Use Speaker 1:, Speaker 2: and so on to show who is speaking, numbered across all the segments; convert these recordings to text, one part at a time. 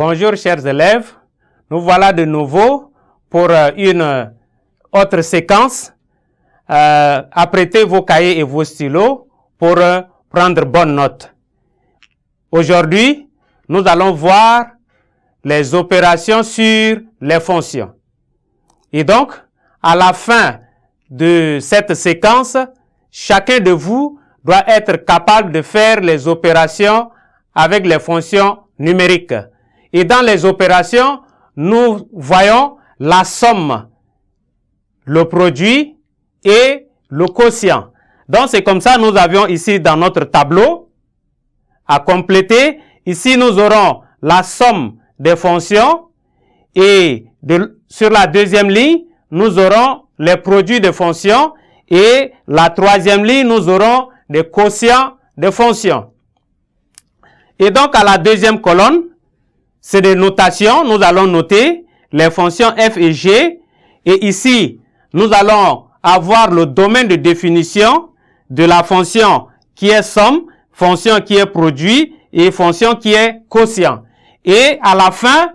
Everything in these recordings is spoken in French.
Speaker 1: Bonjour chers élèves, nous voilà de nouveau pour une autre séquence. Apprêtez vos cahiers et vos stylos pour prendre bonne note. Aujourd'hui, nous allons voir les opérations sur les fonctions. Et donc, à la fin de cette séquence, chacun de vous doit être capable de faire les opérations avec les fonctions numériques. Et dans les opérations, nous voyons la somme, le produit et le quotient. Donc, c'est comme ça nous avions ici dans notre tableau à compléter. Ici, nous aurons la somme des fonctions et sur la deuxième ligne, nous aurons les produits de fonctions et la troisième ligne, nous aurons des quotients de fonctions. Et donc, à la deuxième colonne, c'est des notations. Nous allons noter les fonctions f et g. Et ici, nous allons avoir le domaine de définition de la fonction qui est somme, fonction qui est produit et fonction qui est quotient. Et à la fin,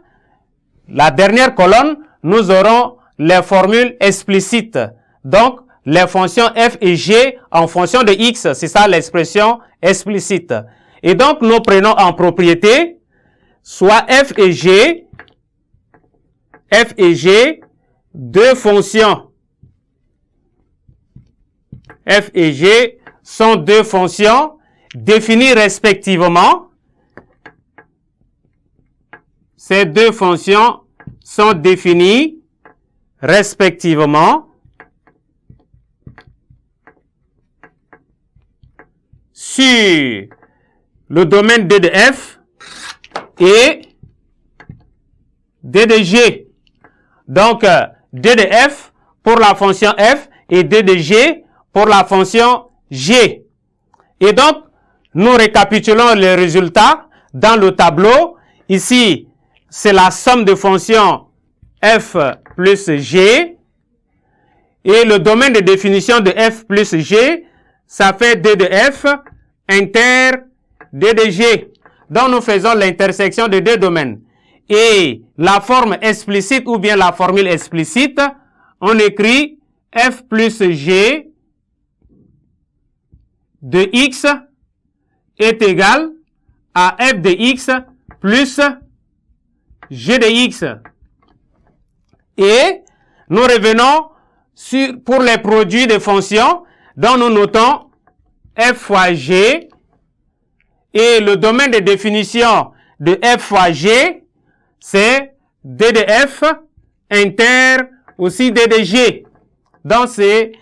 Speaker 1: la dernière colonne, nous aurons les formules explicites. Donc, les fonctions f et g en fonction de x. C'est ça l'expression explicite. Et donc, nous prenons en propriété soit f et g, deux fonctions. F et g sont deux fonctions définies respectivement. Ces deux fonctions sont définies respectivement sur le domaine D de f et D de g. Donc, D de f pour la fonction f et D de g pour la fonction g. Et donc, nous récapitulons les résultats dans le tableau. Ici, c'est la somme de fonctions f plus g. Et le domaine de définition de f plus g, ça fait D de f inter D de g. Donc, nous faisons l'intersection de deux domaines. Et la forme explicite ou bien la formule explicite, on écrit f plus g de x est égal à f de x plus g de x. Et nous revenons pour les produits de fonctions, dont nous notons f fois g. Et le domaine de définition de f fois g, c'est d de f inter aussi d de g. Donc, c'est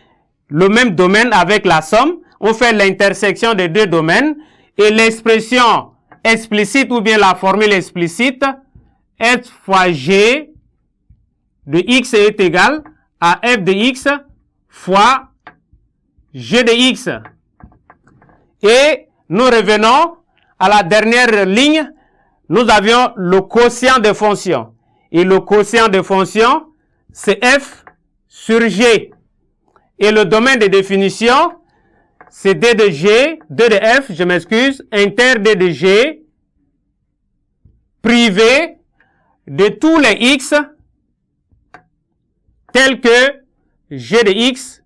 Speaker 1: le même domaine avec la somme. On fait l'intersection des deux domaines. Et l'expression explicite ou bien la formule explicite, f fois g de x est égal à f de x fois g de x. Et nous revenons à la dernière ligne, nous avions le quotient de fonction. Et le quotient de fonction, c'est f sur g. Et le domaine de définition, c'est d de g, d de f, je m'excuse, inter d de g, privé de tous les x, tels que g de x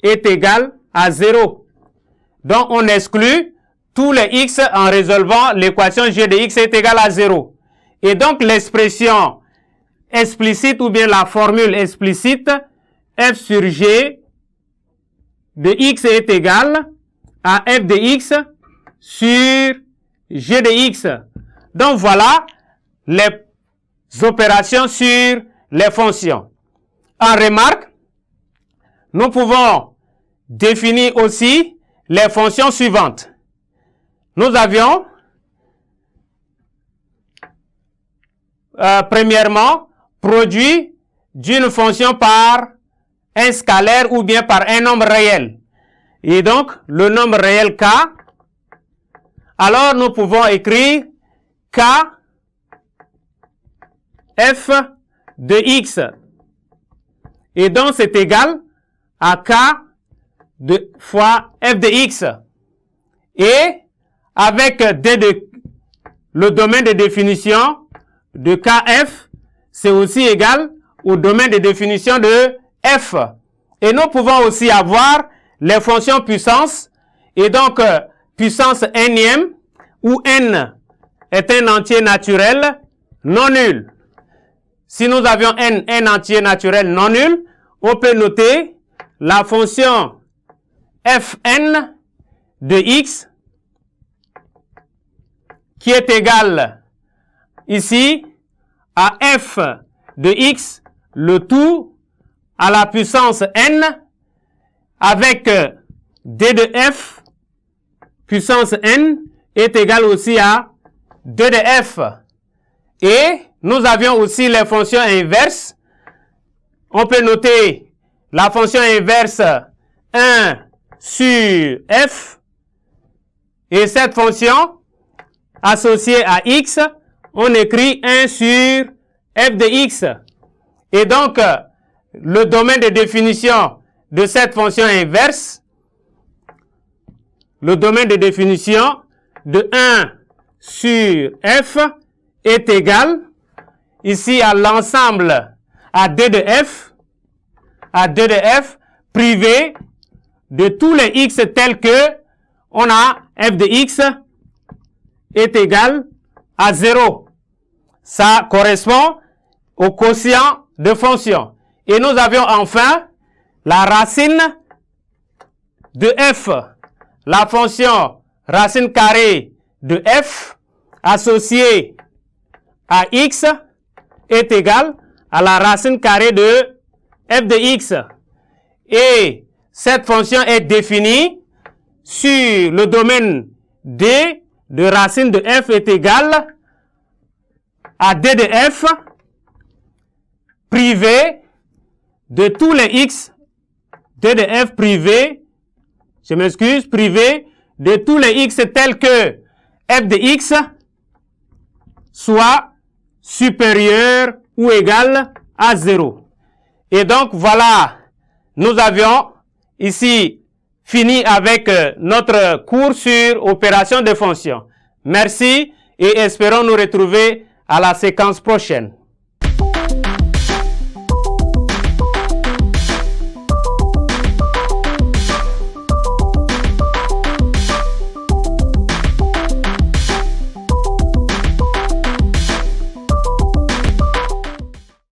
Speaker 1: est égal à 0. Donc, on exclut tous les x en résolvant l'équation g de x est égal à 0. Et donc, l'expression explicite ou bien la formule explicite, f sur g de x est égal à f de x sur g de x. Donc, voilà les opérations sur les fonctions. En remarque, nous pouvons définir aussi les fonctions suivantes. Nous avions, premièrement, produit d'une fonction par un scalaire ou bien par un nombre réel. Et donc, le nombre réel k, alors nous pouvons écrire k f de x. Et donc, c'est égal à k fois f de x. Et avec le domaine de définition, de KF, c'est aussi égal au domaine de définition de F. Et nous pouvons aussi avoir les fonctions puissance, et donc puissance nème, où n est un entier naturel non nul. Si nous avions n, un entier naturel non nul, on peut noter la fonction fn de x qui est égale ici à f de x, le tout à la puissance n, avec d de f puissance n est égal aussi à 2 de f. Et nous avions aussi les fonctions inverses. On peut noter la fonction inverse 1 sur f. Et cette fonction associée à x, on écrit 1 sur f de x. Et donc, le domaine de définition de cette fonction inverse, le domaine de définition de 1 sur f est égal ici à l'ensemble à 2 de f, privé de tous les x tels que on a f de x est égal à 0. Ça correspond au quotient de fonction. Et nous avions enfin la racine de f, la fonction racine carrée de f associée à x est égale à la racine carrée de f de x. Et cette fonction est définie sur le domaine D de racine de f est égal à d de f privé de tous les x, d de f privé, je m'excuse, privé de tous les x tels que f de x soit supérieur ou égal à 0. Et donc voilà, nous avions ici fini avec notre cours sur opération de fonction. Merci et espérons nous retrouver à la séquence prochaine.